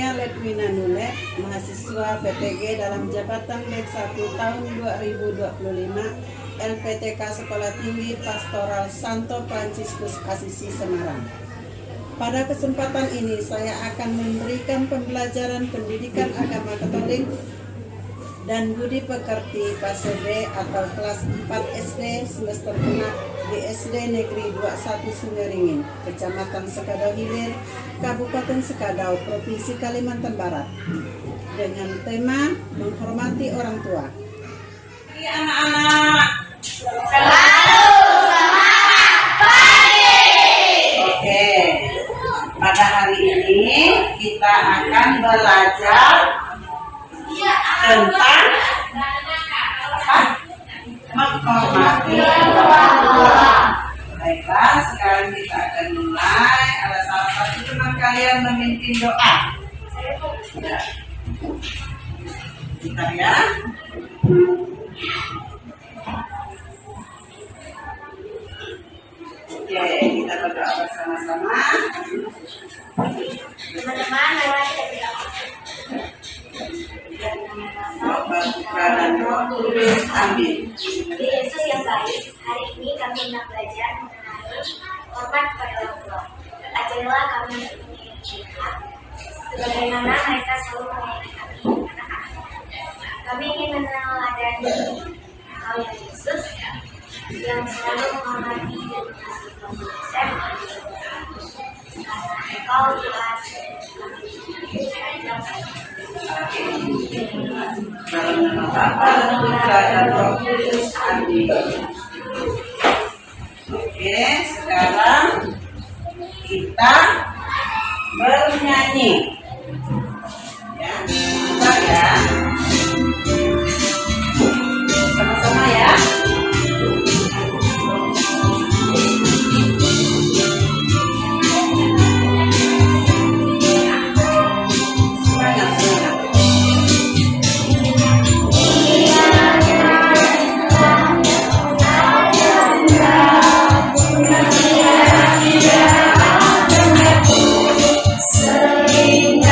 Saya Ledwina Nulet, mahasiswa PPG dalam jabatan Lek 1 tahun 2025 LPTK Sekolah Tinggi Pastoral Santo Fransiskus Asisi Semarang. Pada kesempatan ini saya akan memberikan pembelajaran pendidikan agama Katolik dan budi pekerti fase B atau kelas 4 SD semester genap di SD Negeri 21 Sungaringin, Kecamatan Sekadau Hilir, Kabupaten Sekadau, Provinsi Kalimantan Barat, dengan tema menghormati orang tua. Anak-anak, selalu semangat pagi. Oke, pada hari ini kita akan belajar tentang menghormati orang tua. Baiklah, sekarang kita akan mulai. Ada salah satu teman kalian memimpin doa. Bentar ya. Oke, kita berdoa bersama-sama. Teman-teman, Bapa, Putra, dan Roh Kudus. Amin. Di Yesus yang baik, hari ini kami hendak belajar mengenai hormat kepada orang tua. Ajarilah kami untuk menyayangi mereka, sebagaimana mereka selalu menyayangi kami, anak-anak. Kami ingin meneladani hal yang Yesus yang selalu menghormati dan mengasihi kaum Yosef, karena Engkau Tuhan Dalam nama Bapa dan Putra dan Roh Kudus. Amin. Oke, sekarang kita bernyanyi. Ya, coba ya. Sama-sama ya. Sering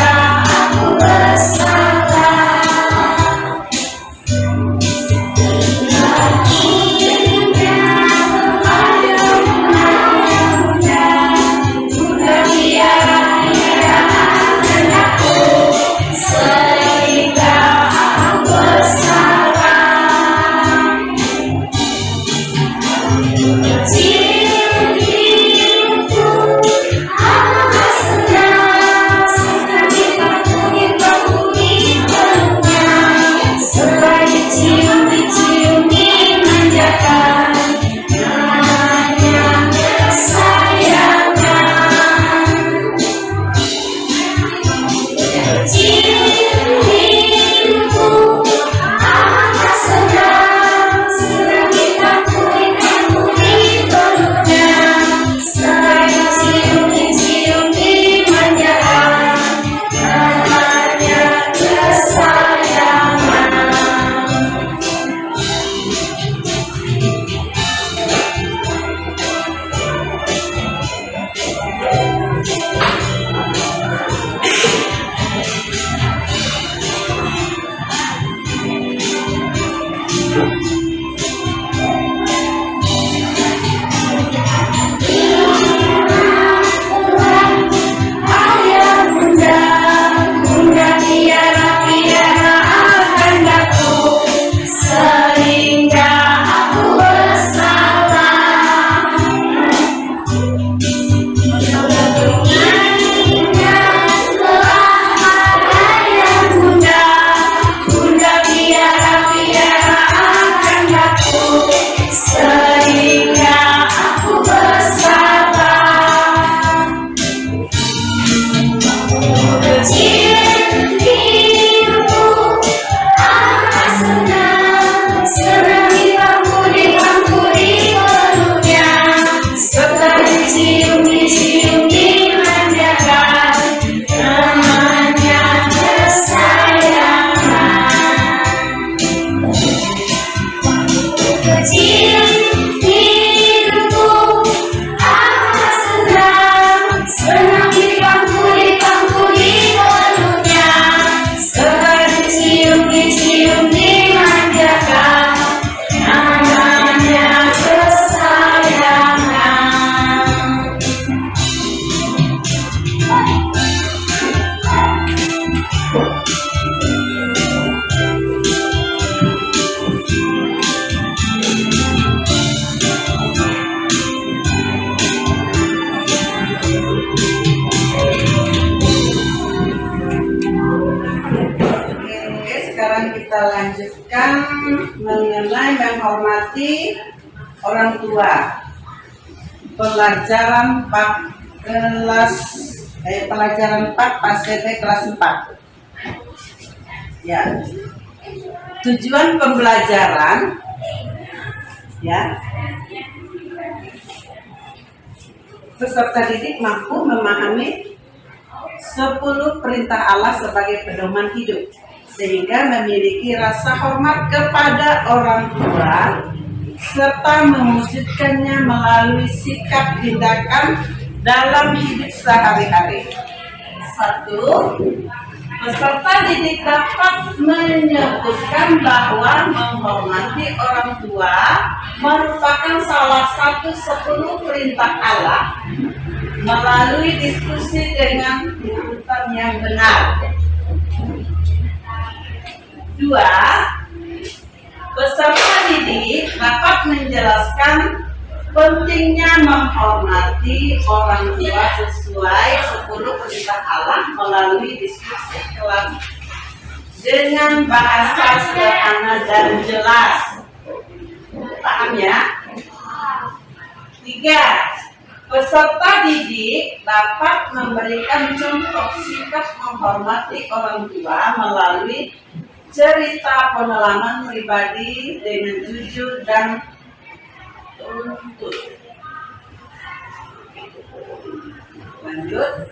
Oke, sekarang kita lanjutkan mengenai menghormati orang tua. Pelajaran 4 PASEB kelas 4. Ya. Tujuan pembelajaran ya. Peserta didik mampu memahami 10 perintah Allah sebagai pedoman hidup, sehingga memiliki rasa hormat kepada orang tua serta mewujudkannya melalui sikap tindakan dalam hidup sehari-hari. 1. Peserta didik dapat menyebutkan bahwa menghormati orang tua merupakan salah satu 10 perintah Allah melalui diskusi dengan urutan yang benar. 2. Peserta didik dapat menjelaskan pentingnya menghormati orang tua sesuai 10 perintah Allah melalui diskusi kelas dengan bahasa sederhana dan jelas. Paham ya? 3. Peserta didik dapat memberikan contoh sikap menghormati orang tua melalui cerita pengalaman pribadi dengan jujur dan tuntut. Lanjut.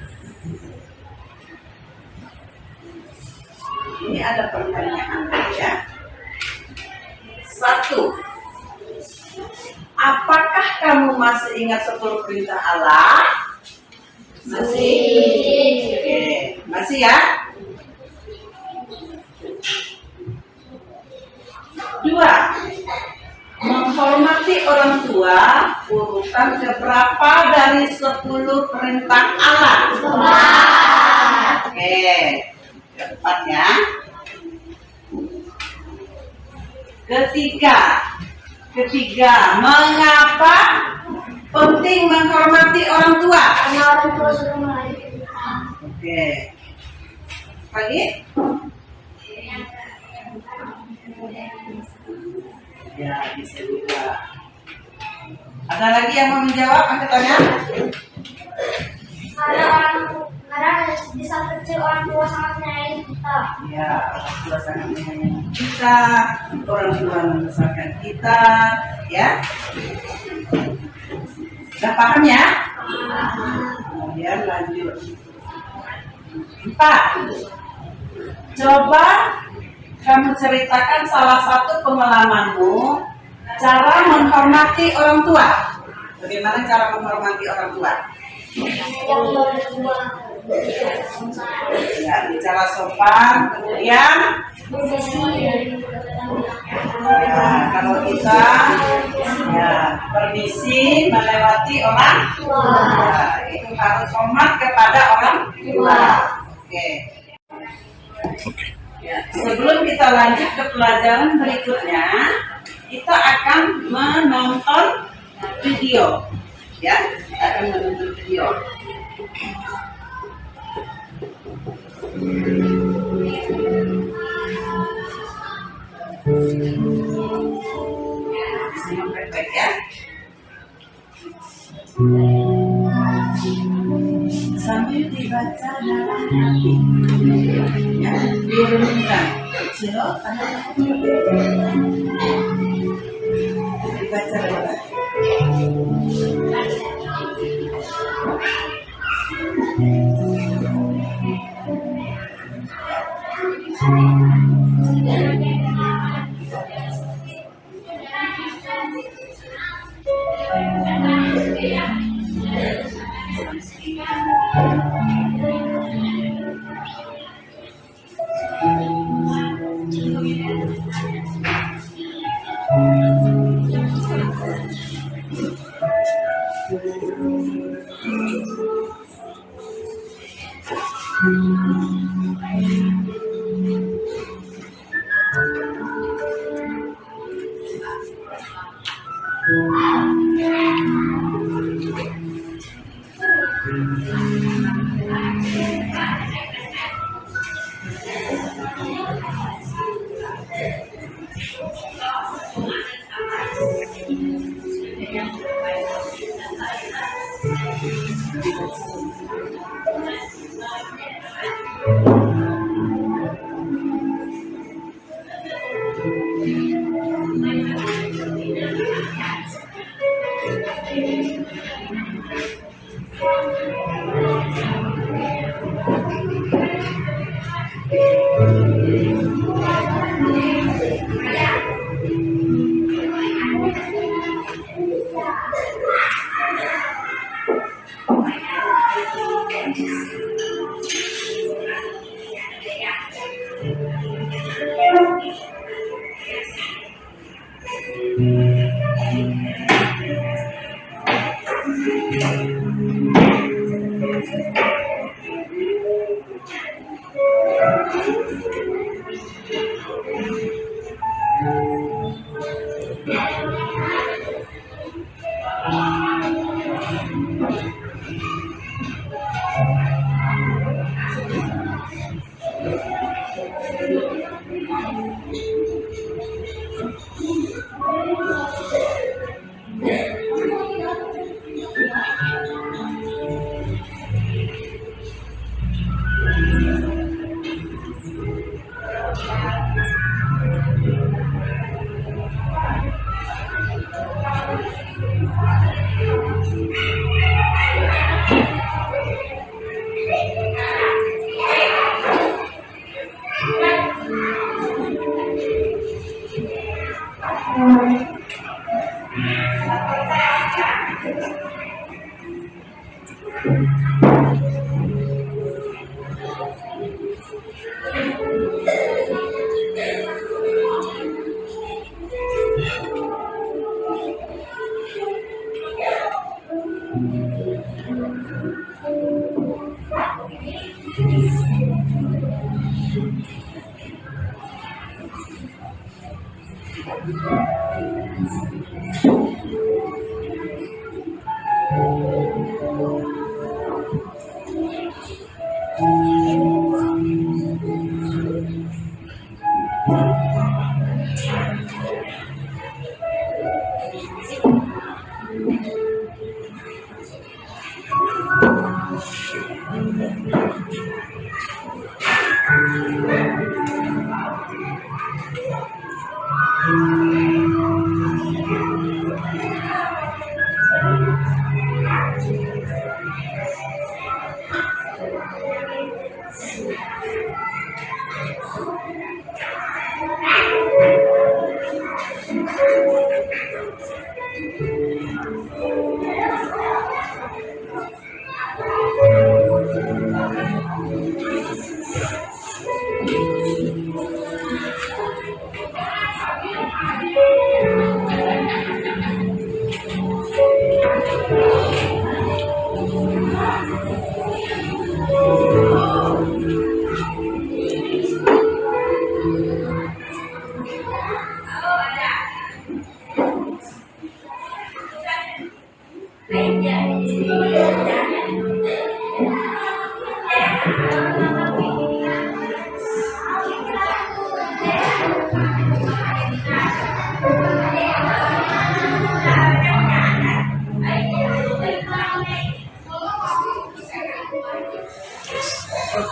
Ini ada pertanyaan ya. 1. Apakah kamu masih ingat 10 perintah Allah? Masih. Oke, masih ya? 2. Menghormati orang tua urutan keberapa dari 10 perintah Allah? Oke, keempat ya. 3. Mengapa penting menghormati orang tua? Karena orang tua sudah melahirkan. Oke. Lagi? Ya, bisa juga. Ada lagi yang mau menjawab? Angkat tangan. Karena di saat kecil orang tua sangat menyayangi kita. Ya, orang tua sangat menyayangi kita, orang tua membesarkan kita, ya. Sudah paham ya? Kemudian lanjut. 4. Coba kamu ceritakan salah satu pengalamanmu cara menghormati orang tua. Bagaimana cara menghormati orang tua? Yang berdua. Ya, bicara sopan, kemudian ya, kalau kita ya permisi melewati orang tua, itu harus hormat kepada orang tua. Oke. Ya, sebelum kita lanjut ke pelajaran berikutnya, kita akan menonton video. Ya, kita akan menonton video. Baik ya. Sambil dibaca dalam hati, ya, direnungkan. Kecil, dibaca dalam hati.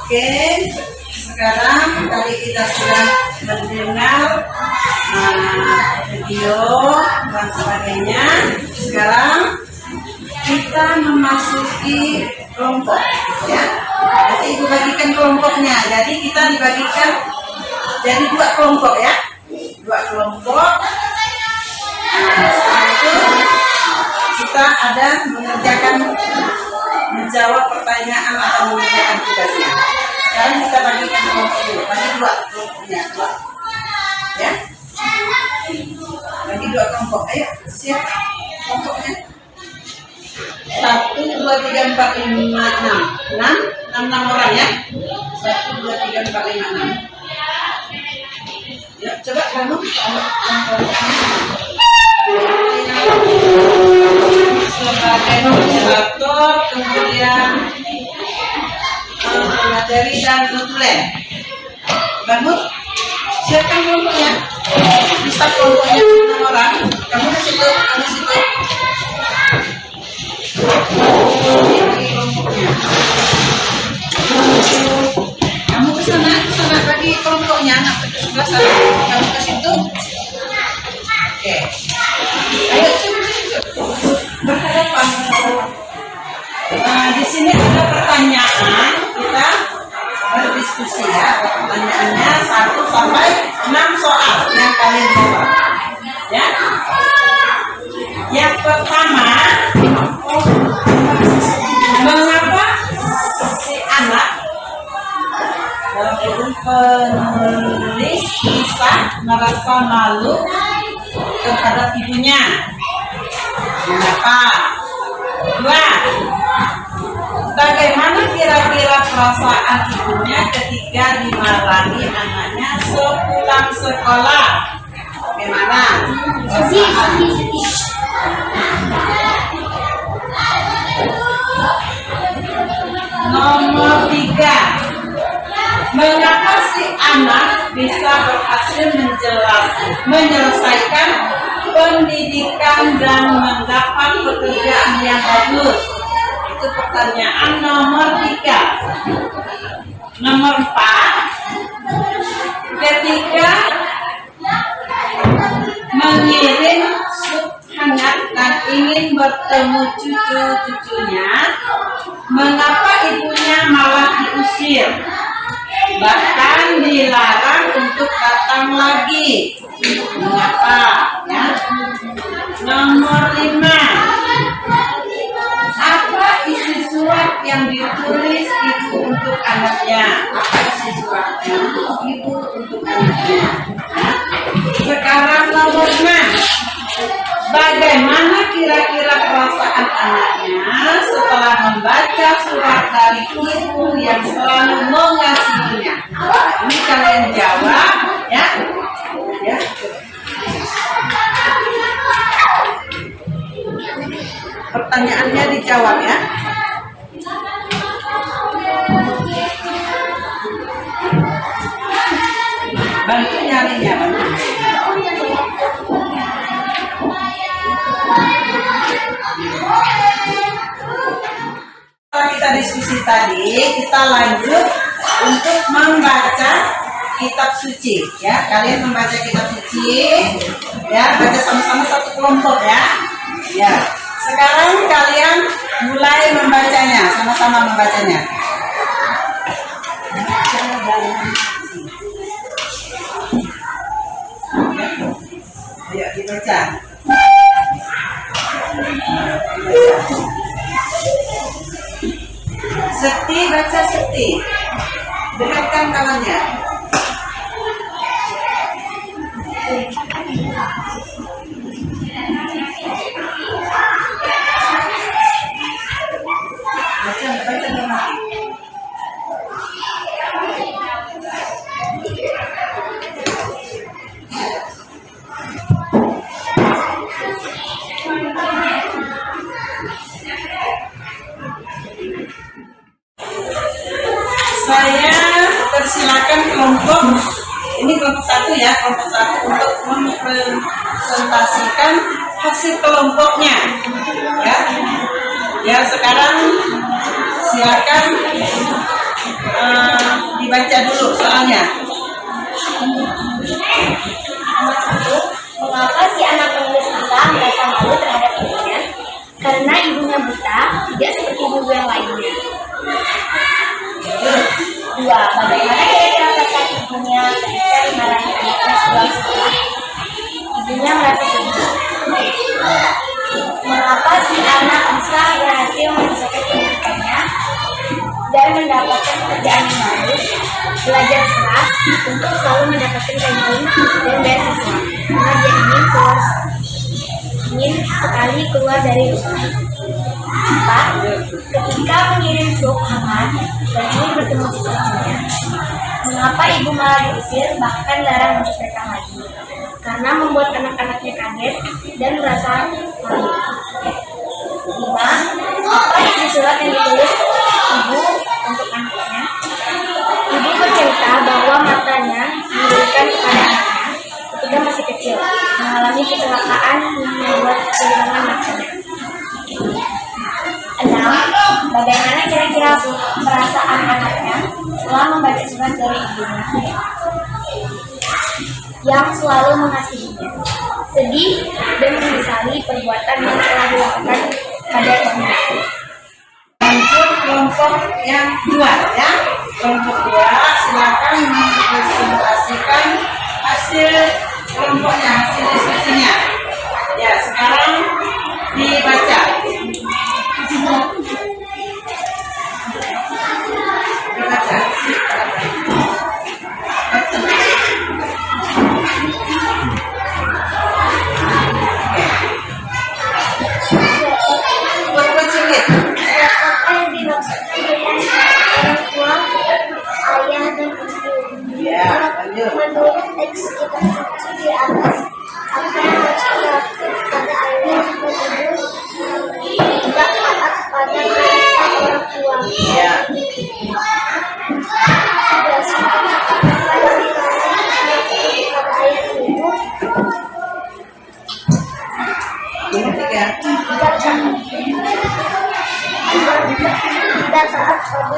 Oke, sekarang tadi kita sudah mendengar video dan sebagainya. Sekarang kita memasuki kelompok, ya. Nanti ibu bagikan kelompoknya. Jadi kita dibagikan jadi 2 kelompok, ya. 2 kelompok. Setelah itu kita ada menjawab pertanyaan atau mengerjakan tugasnya. Sekarang kita bagikan kelompok dulu. Bagi 2 kelompoknya, 2. Ya. Bagi 2 kelompok. Ayo, siap kelompoknya. 1, 2, 3, 4, 5, 6. 6 orang, ya. 1, 2, 3, 4, 5, 6. Ya, coba kamu sebagai moderator, kemudian materi dan notulen. Bangun, siapkan kelompoknya. Bisa kelompoknya 6 orang. Kamu ke situ, kamu ke situ. Bagi kelompoknya. Kamu ke sana bagi kelompoknya. Sampai ke sebelah sana. Kamu ke situ. Oke. Ayo, berhadapan. Di sini ada pertanyaan, kita berdiskusi. diskusi ya. Pertanyaannya 1 sampai 6 soal yang kalian jawab. Ya. Yang pertama, mengapa si anak dalam kurung penulis kisah merasa malu terhadap ibunya? Mengapa? 2. Bagaimana kira-kira perasaan ibunya ketika dimarahi anaknya sepulang sekolah? Bagaimana? Sedih. Nomor 3. Mengapa si anak bisa berhasil menyelesaikan pendidikan dan mendapat pekerjaan yang bagus? Itu pertanyaan nomor 3. Nomor 4. Ketika mengirim sup hangat dan ingin bertemu cucu-cucunya, mengapa ibunya malah diusir? Bahkan dilarang untuk datang lagi. Mengapa? Ya. Nomor 5. Apa isi surat yang ditulis ibu untuk anaknya? Apa isi suratnya? Ibu untuk anaknya. Sekarang nomor 6. Bagaimana kira-kira perasaan anaknya setelah membaca surat dari ibu yang selalu mengasihinya? Ini kalian jawab ya. Ya. Pertanyaannya dijawab ya. Bantu nyarinya, bantu. Setelah kita diskusi tadi, kita lanjut untuk membaca kitab suci ya. Kalian membaca kitab suci ya, baca sama-sama satu kelompok ya. Ya. Sekarang kalian mulai membacanya, sama-sama membacanya. Ayo dibaca. Sekti, baca Sekti. Dekatkan kawannya. Baca dulu. Saya persilakan kelompok ini kelompok 1 ya, kelompok 1 untuk mempresentasikan hasil kelompoknya ya. Ya sekarang silakan dibaca dulu soalnya. Mengapa si anak penulis kisah merasa malu terhadap ibunya? Karena ibunya buta, tidak seperti ibu yang lainnya. 2. Bagaimana kira-kira perasaan ibunya ketika dimarahi anaknya sepulang sekolah? Ibunya merasa sedih. Mengapa si anak bisa berhasil menyelesaikan pendidikannya dan mendapatkan pekerjaan yang bagus, belajar keras untuk selalu mendapatkan ranking dan beasiswa karena dia ingin sekali keluar dari rumah. 4. Ketika mengirim sup hangat dan ingin bertemu cucunya, mengapa ibu malah diusir bahkan larang untuk datang lagi? Karena membuat anak-anaknya kaget dan merasa malu. 5. Apa isi surat yang ditulis ibu untuk anaknya? Ibu bercerita bahwa matanya diberikan kepada anaknya ketika masih kecil, mengalami kecelakaan yang membuat kehilangan matanya. 6. Bagaimana kira-kira perasaan anaknya setelah membaca surat dari ibunya yang selalu mengasihinya? Sedih dan menyesali perbuatan yang telah dilakukan pada ibunya. Lanjut kelompok yang 2 ya. Kelompok 2 silakan mempresentasikan hasil kelompoknya, hasil diskusinya. Ya, sekarang dibaca. Apa yang dimaksudkan dengan orang tua, ayah dan ibu? Ya, lanjut. Menurut teks kitab suci di atas, apa yang harus dilakukan pada ayah dan ibu? Tidak taat pada perintah orang tua. Ya. Tidak suka apa yang dilakukan pada ayah dan ibu. Nomor 3. Tidak taat pada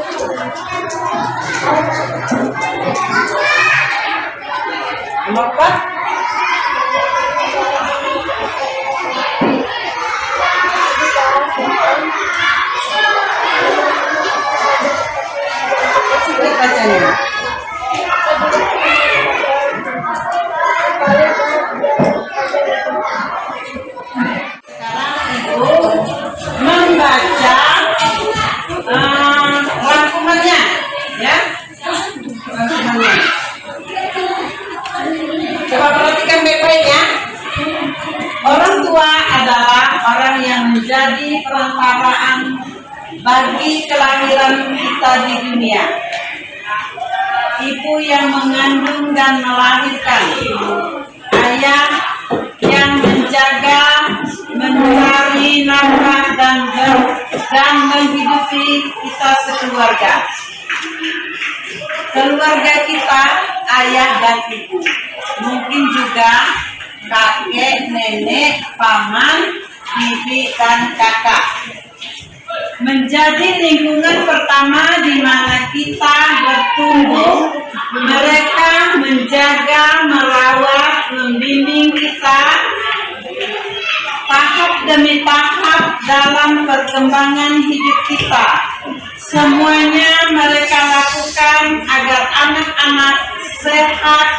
Nomor 4. Sulit bacanya. Sekarang Ibu membaca rangkumannya, ya. Rangkumannya. Coba perhatikan baik-baik ya. Orang tua adalah orang yang menjadi perantaraan bagi kelahiran kita di dunia. Ibu yang mengandung dan melahirkan. Ayah yang menjaga, mencari nafkah dan menghidupi kita sekeluarga. Keluarga kita, ayah dan ibu. Mungkin juga kakek, nenek, paman, bibi, dan kakak. Menjadi lingkungan pertama di mana kita bertumbuh. Mereka menjaga, merawat, membimbing kita tahap demi tahap dalam perkembangan hidup kita. Semuanya mereka lakukan agar anak-anak sehat,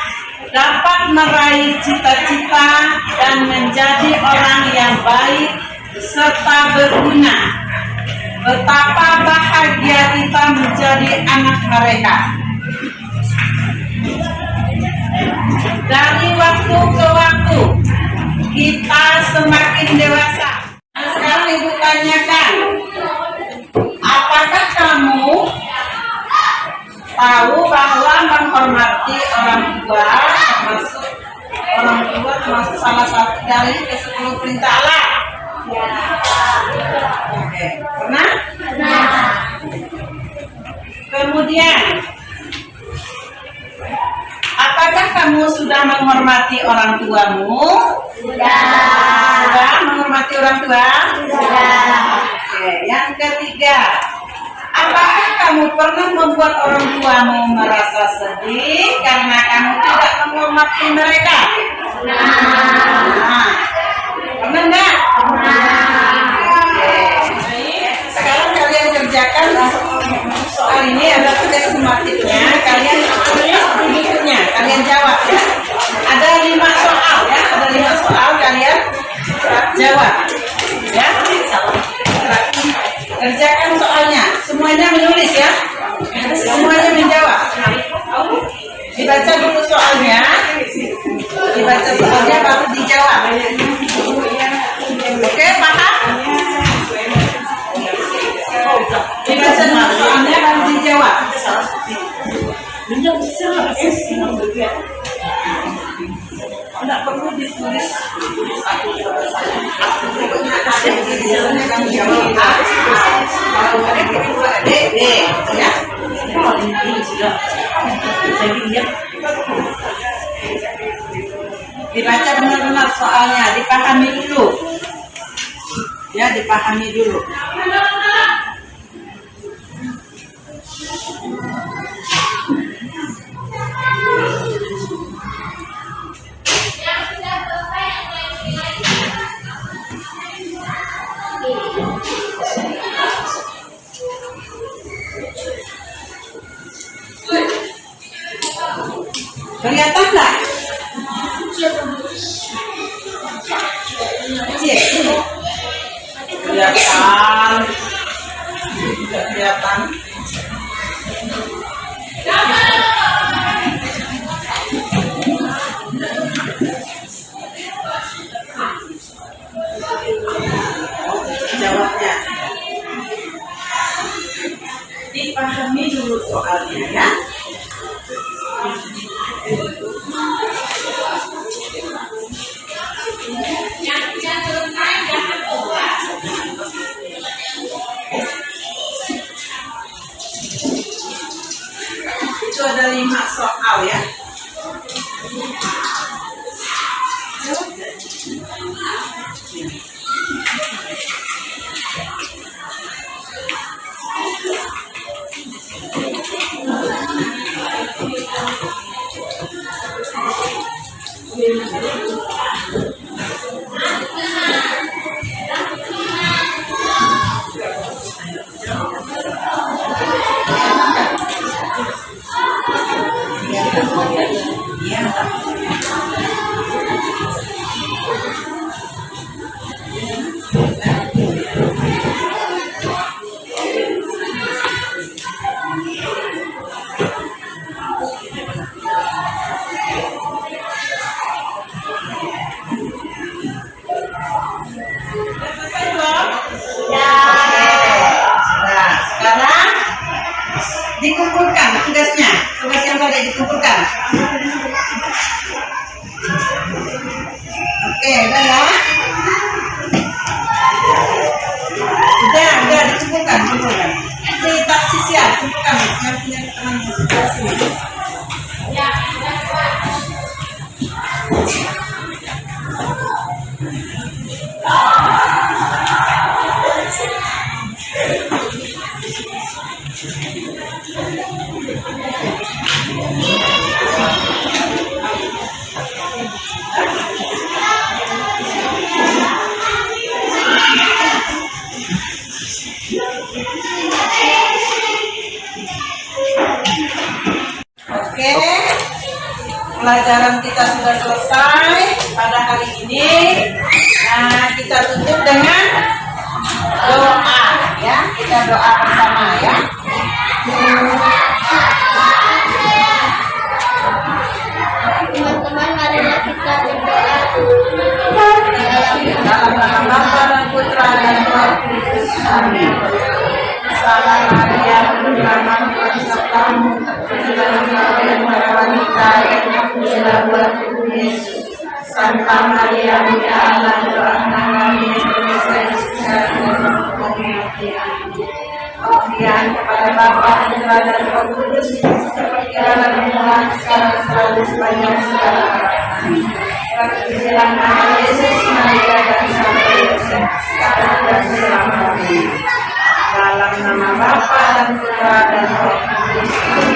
dapat meraih cita-cita dan menjadi orang yang baik serta berguna. Betapa bahagia kita menjadi anak mereka. Dari waktu ke waktu kita semakin dewasa. Nah, sekarang Ibu tanyakan, apakah kamu tahu bahwa menghormati orang tua termasuk salah satu dari ke-10 perintah Allah? Oke, pernah? Kemudian, apakah kamu sudah menghormati orang tuamu? Sudah menghormati orang tua? Sudah. Oke, yang ketiga, apakah kamu pernah membuat orang tuamu merasa sedih karena kamu tidak menghormati mereka? Nah, pernah enggak? Oke. Sekarang kalian kerjakan soal ini, ada tugas sumatifnya. Kalian tulis berikutnya, kalian jawab ya. Ada 5 soal ya, ada 5 soal kalian jawab ya. Kerjakan soalnya, semuanya menulis ya, semuanya menjawab. Dibaca dulu soalnya, dibaca soalnya baru dijawab. Oke, paham? Dibaca dulu soalnya baru dijawab. Tidak perlu ditulis satu dibaca benar-benar soalnya, dipahami dulu ya, dipahami dulu. Kelihatan nggak? Kecil. Kelihatan. Tidak kelihatan. Jawabnya. Dipahami dulu soalnya ya. Itu ada 5 soal ya. Dikumpulkan tugasnya, tugas yang tadi dikumpulkan. Oke, udah ya. Udah dikumpulkan. Ini tak sisian, kumpulkan yang punya teman sebelah sini. Oke, pelajaran kita sudah selesai pada hari ini. Nah, kita tutup dengan doa ya. Kita doa bersama ya. Teman-teman, marilah kita berdoa. Dalam nama Bapa dan Putra dan Roh Kudus. Amin. Salam Maria, penuh rahmat Tuhan sertamu, berbahagialah engkau para wanita yang terpujilah buah tubuh Yesus. Santa Maria, Bunda Allah, doakanlah kami yang berdosa di sekarang dan waktu kami mati. Kemudian kepada Bapa, Putra dan Roh Kudus, seperti dalam Tuhan sekarang selalu sepanjang segala abad. Amin. Terpujilah nama Yesus, Maria dan Santa Yosef, sekarang dan selama-lamanya. Dalam nama Bapa dan Putra dan Roh Kudus.